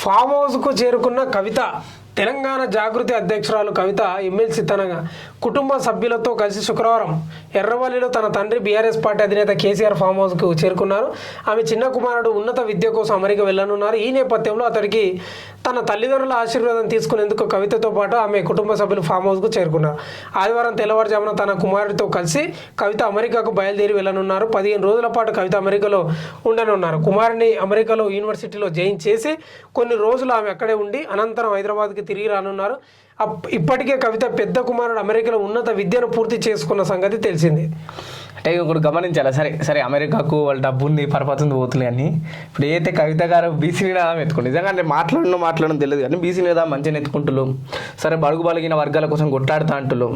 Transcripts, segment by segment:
Form హౌస్కు చేరుకున్న కవిత. తెలంగాణ జాగృతి అధ్యక్షురాలు కవిత MLC తన కుటుంబ సభ్యులతో కలిసి శుక్రవారం ఎర్రవల్లిలో తన తండ్రి బీఆర్ఎస్ పార్టీ అధినేత కేసీఆర్ ఫామ్ హౌస్కు చేరుకున్నారు. ఆమె చిన్న కుమారుడు ఉన్నత విద్య కోసం అమెరికా వెళ్లనున్నారు. ఈ నేపథ్యంలో అతడికి తన తల్లిదండ్రుల ఆశీర్వాదం తీసుకునేందుకు కవితతో పాటు ఆమె కుటుంబ సభ్యులు ఫామ్ హౌస్కు చేరుకున్నారు. ఆదివారం తెల్లవారుజామున తన కుమారుడితో కలిసి కవిత అమెరికాకు బయలుదేరి వెళ్లనున్నారు. 15 రోజుల పాటు కవిత అమెరికాలో ఉండనున్నారు. కుమారుని అమెరికాలో యూనివర్సిటీలో జాయిన్ చేసి కొన్ని రోజులు ఆమె అక్కడే ఉండి అనంతరం హైదరాబాద్కి తిరిగి రానున్నారు. ఇప్పటికే కవిత పెద్ద కుమారుడు అమెరికాలో ఉన్నత విద్యను పూర్తి చేసుకున్న సంగతి తెలిసింది. అంటే ఇప్పుడు గమనించాలి. సరే సరే అమెరికాకు వాళ్ళ డబ్బు ఉంది, పరపతుంది పోతుంది అని ఇప్పుడు ఏదైతే కవిత గారు బీసీ మీద ఎత్తుకుంటు నిజంగా అంటే మాట్లాడడం తెలియదు కానీ బీసీ మీద మంచిగా ఎత్తుకుంటున్నాం. సరే బడుగు బలిగిన వర్గాల కోసం కొట్లాడుతా అంటున్నాం.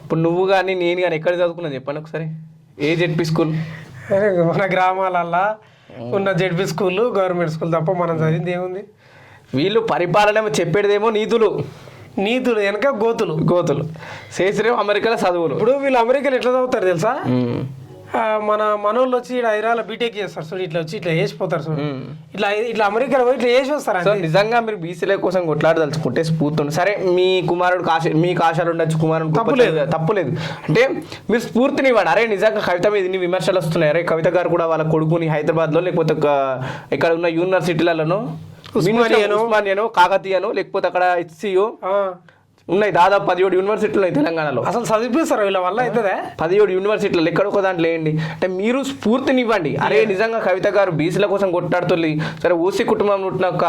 ఇప్పుడు నువ్వు కానీ నేను కానీ ఎక్కడ చదువుకున్నా చెప్పండి ఒకసారి. ఏ జెడ్పీ స్కూల్? మన గ్రామాలల్లో ఉన్న జెడ్పీ స్కూల్, గవర్నమెంట్ స్కూల్ తప్ప మనం చదివింది ఏముంది? వీళ్ళు పరిపాలన చెప్పేదేమో నీతులు వెనక గోతులు శేషరేమో అమెరికాలో చదువులు. ఇప్పుడు వీళ్ళు అమెరికాలో ఎట్లా చదువుతారు తెలుసా? మనోళ్ళు వచ్చి ఇక్కడ హైదరాబాద్ బీటెక్ చేస్తారు చూడు, ఇట్లా వచ్చి ఇట్లా వేసిపోతారు చూడు, ఇట్లా అమెరికాలో పోయి ఇట్లా వేసి వస్తారు. సో నిజంగా మీరు బీసీల కోసం కొట్లాడదలుచుకుంటే స్ఫూర్తి సరే మీ కుమారుడు మీకు ఆశలు ఉండొచ్చు, కుమారుడు తప్పులేదు అంటే మీరు స్ఫూర్తిని ఇవ్వండి. అరే నిజంగా కవిత మీద ఇన్ని విమర్శలు వస్తున్నాయి, అరే కవిత గారు కూడా వాళ్ళ కొడుకుని హైదరాబాద్లో లేకపోతే ఇక్కడ ఉన్న యూనివర్సిటీలలో ఉస్మానియానో కాకతీయనో లేకపోతే అక్కడ హెచ్సియో ఉన్నాయి, దాదాపు 17 యూనివర్సిటీలు ఉన్నాయి తెలంగాణలో. అసలు చదివిస్తారు వీళ్ళ వల్ల అవుతుందా? 17 యూనివర్సిటీలు ఎక్కడొక దాంట్లో వేయండి. అంటే మీరు స్ఫూర్తినివ్వండి. అరే నిజంగా కవిత గారు బీసీల కోసం కొట్టాడుతుంది. సరే ఓసీ కుటుంబం ఉంటున్న ఒక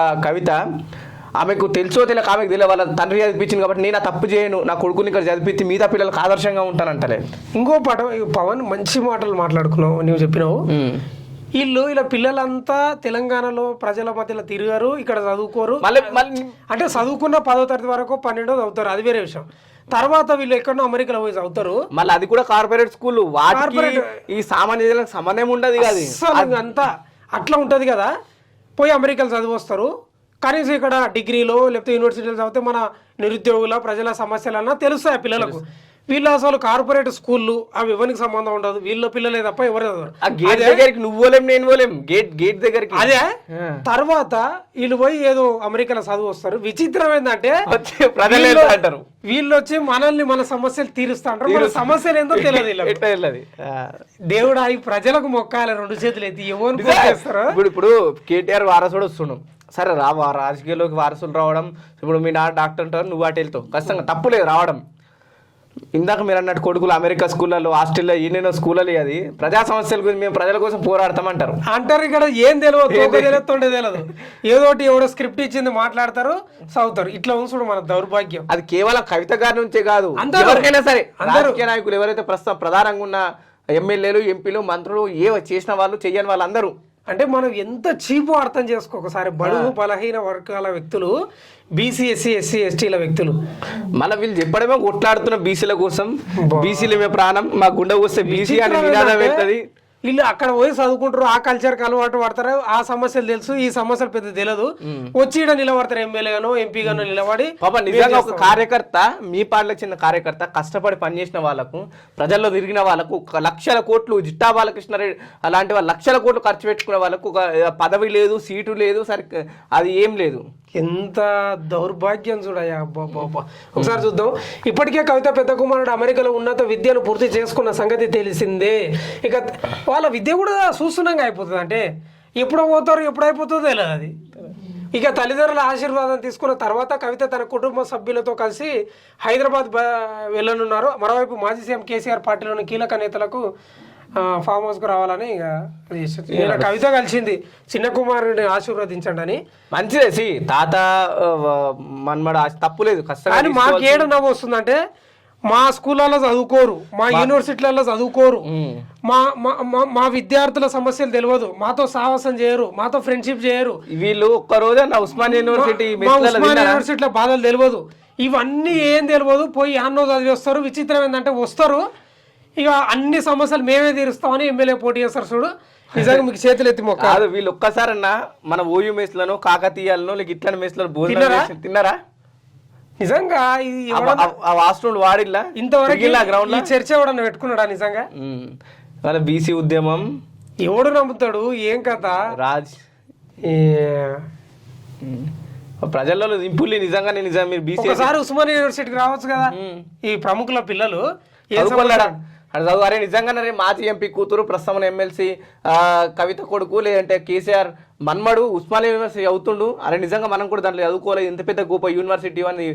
ఆమెకు తెలుసో తెలియక ఆమెకు తెలియ వాళ్ళ తండ్రి చదివించింది కాబట్టి నేను తప్పు చేయను, నా కొడుకుని ఇక్కడ చదివించి మిగతా పిల్లలకు ఆదర్శంగా ఉంటానంటలే. ఇంకో పాట పవన్ మంచి మాటలు మాట్లాడుకున్నావు, నువ్వు చెప్పినావు. ఇలా పిల్లలంతా తెలంగాణలో ప్రజల మధ్యలో తిరిగారు, ఇక్కడ చదువుకోరు. అంటే చదువుకున్న 10వ తరగతి వరకు 12వ చదువుతారు, అది వేరే విషయం. తర్వాత వీళ్ళు ఎక్కడో అమెరికాలో పోయి చదువుతారు. మళ్ళీ అది కూడా కార్పొరేట్ స్కూల్, ఈ సామాన్య సంబంధం ఉండదు కదా, అంతా అట్లా ఉంటది కదా. పోయి అమెరికాలో చదివి వస్తారు. కనీసం ఇక్కడ డిగ్రీలో లేకపోతే యూనివర్సిటీలో చదివితే మన నిరుద్యోగుల ప్రజల సమస్యలన్నా తెలుస్తాయి పిల్లలకు. వీళ్ళు అసలు కార్పొరేట్ స్కూళ్ళు అవి ఎవరికి సంబంధం ఉండదు, వీళ్ళ పిల్లలే తప్ప ఎవరు గేట్ దగ్గరికి. అదే తర్వాత వీళ్ళు పోయి ఏదో అమెరికాలో చదువు వస్తారు. విచిత్రం ఏంటంటే వీళ్ళు వచ్చి మనల్ని మన సమస్యలు తీరుస్తా అంటారు. మన సమస్యలు ఏందో తెలియదు. దేవుడు ఈ ప్రజలకు మొక్కాలి 2 చేతులు ఎత్తి ఎవరు చేస్తారు. ఇప్పుడు కేటీఆర్ వారసుడు వస్తున్నాం, సరే రాజకీయాల్లోకి వారసులు రావడం. ఇప్పుడు మీ డాక్టర్ అంటారు, నువ్వు అటు వెళ్తావు, ఖచ్చితంగా తప్పులేదు రావడం. ఇందాక మీరు అన్నట్టు కొడుకులు అమెరికా స్కూళ్ళలో హాస్టల్లో ఎన్నెన్నో స్కూళ్ళలో అది ప్రజా సమస్యల గురించి మేము ప్రజల కోసం పోరాడతామంటారు. ఇక్కడ ఏం తెలియదు, ఏదోటి ఎవడో స్క్రిప్ట్ ఇచ్చింది మాట్లాడతారు, చదువుతారు. ఇట్లా ఉంచుడు మన దౌర్భాగ్యం. అది కేవలం కవిత గారి నుంచే కాదు, ఎవరికైనా సరే రాజకీయ నాయకులు ఎవరైతే ప్రస్తుతం ప్రధానంగా ఉన్న ఎమ్మెల్యేలు, ఎంపీలు, మంత్రులు, చేసిన వాళ్ళు చెయ్యని వాళ్ళందరూ. అంటే మనం ఎంత చీపు అర్థం చేసుకో ఒకసారి. బడుగు బలహీన వర్గాల వ్యక్తులు, బీసీ ఎస్సీ ఎస్సీ ఎస్టీల వ్యక్తులు, మళ్ళీ వీళ్ళు చెప్పడమే కొట్లాడుతున్న బీసీల కోసం. బీసీల ప్రాణం మా గుండె వస్తే బీసీ అని నినాదం పెడుతుంది. వీళ్ళు అక్కడ పోయి చదువుకుంటారు, ఆ కల్చర్కి అలవాటు పడతారు, ఆ సమస్యలు తెలుసు, ఈ సమస్యలు పెద్ద తెలియదు. వచ్చి నిలబడతారు, ఎమ్మెల్యేగానో ఎంపీగానో నిలబడి. పాప నిజంగా ఒక కార్యకర్త, మీ పార్టీలకు చెందిన కార్యకర్త, కష్టపడి పనిచేసిన వాళ్ళకు, ప్రజల్లో తిరిగిన వాళ్ళకు, 1,00,000 కోట్లు జిట్టా బాలకృష్ణారెడ్డి అలాంటి వాళ్ళు 1,00,000 కోట్లు ఖర్చు పెట్టుకునే వాళ్ళకు ఒక పదవి లేదు, సీటు లేదు, సరే అది ఏం లేదు. ఎంత దౌర్భాగ్యం చూడయా. ఒకసారి చూద్దాం. ఇప్పటికే కవిత పెద్ద కుమారుడు అమెరికాలో ఉన్నత విద్యను పూర్తి చేసుకున్న సంగతి తెలిసిందే. ఇక వాళ్ళ విద్య కూడా చూస్తున్నాగా అయిపోతుంది. అంటే ఎప్పుడు పోతారు, ఎప్పుడు అయిపోతుందో తెలియదు అది. ఇక తల్లిదండ్రుల ఆశీర్వాదం తీసుకున్న తర్వాత కవిత తన కుటుంబ సభ్యులతో కలిసి హైదరాబాద్ వెళ్ళనున్నారు. మరోవైపు మాజీ సీఎం కేసీఆర్ పార్టీలోని కీలక నేతలకు ఫామ్ హౌస్కు రావాలని ఇక కవిత కలిసింది, చిన్న కుమారుడిని ఆశీర్వదించండి అని. మంచిదే, తాత మన్మడ తప్పులేదు. కానీ మాకు ఏడు నవ్వు వస్తుందంటే, మా స్కూళ్ళలో చదువుకోరు, మా యూనివర్సిటీలలో చదువుకోరు, మా విద్యార్థుల సమస్యలు తెలియదు, మాతో సాహసం చేయరు, మాతో ఫ్రెండ్షిప్ చేయరు. వీళ్ళు ఒక్కరోజు ఉస్మానియా యూనివర్సిటీలో బాధలు తెలియదు, ఇవన్నీ ఏం తెలియదు. పోయి యాన్నో చదివి వస్తారు. విచిత్రం ఏంటంటే వస్తారు, ఇక అన్ని సమస్యలు మేమే తీరుస్తామని ఎమ్మెల్యే పోటీ చేస్తారు చూడు. నిజంగా మీకు చేతులు ఎత్తి మొక్క. వీళ్ళు ఒక్కసారన్నా మన ఓయూ మేస్లను, కాకతీయాలను, లేక ఇట్లాంటి మేస్లను భోజనం తిన్నారా? నిజంగా హాస్టల్ వాడిల్లా ఇంతవరకు గ్రౌండ్ లో చర్చ ఎవడన్నా పెట్టుకున్నాడా? నిజంగా వాళ్ళ బీసీ ఉద్యమం ఎవడు నమ్ముతాడు? ఏం కథ రాజ్ ప్రజల్లో ఇంపుల్లి నిజంగానే నిజం మీరు బీసీ ఒకసారి ఉస్మానియా యూనివర్సిటీకి రావచ్చు కదా ఈ ప్రముఖుల పిల్లలు ఏ చదువుకోలేడా అది చదువు అరే నిజంగానే రే మాజీ ఎంపీ కూతురు ప్రస్తుతం ఎమ్మెల్సీ కవిత కొడుకు లేదంటే కేసీఆర్ మన్మడు ఉస్మానియా యూనివర్సిటీ అవుతుండు అరే నిజంగా మనం కూడా దాంట్లో చదువుకోలేదు ఇంత పెద్ద గొప్ప యూనివర్సిటీ అని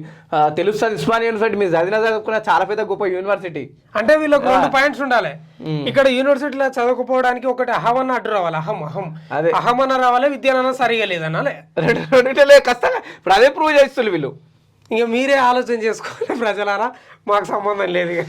తెలుస్తుంది ఉస్మానియా యూనివర్సిటీ మీరు చదువుకున్న చాలా పెద్ద గొప్ప యూనివర్సిటీ అంటే వీళ్ళకి 2 పాయింట్స్ ఉండాలి ఇక్కడ యూనివర్సిటీలో చదువుకోవడానికి ఒకటి అహమన్న అడ్డు రావాలి అహమన్న రావాలి విద్యానన్న సరిగా లేదనాలే రెండిటలే కష్టంగా ఇప్పుడు అదే ప్రూవ్ చేస్తున్నారు వీళ్ళు ఇంకా మీరే ఆలోచన చేసుకోవాలి ప్రజలారా మాకు సంబంధం లేదు ఇక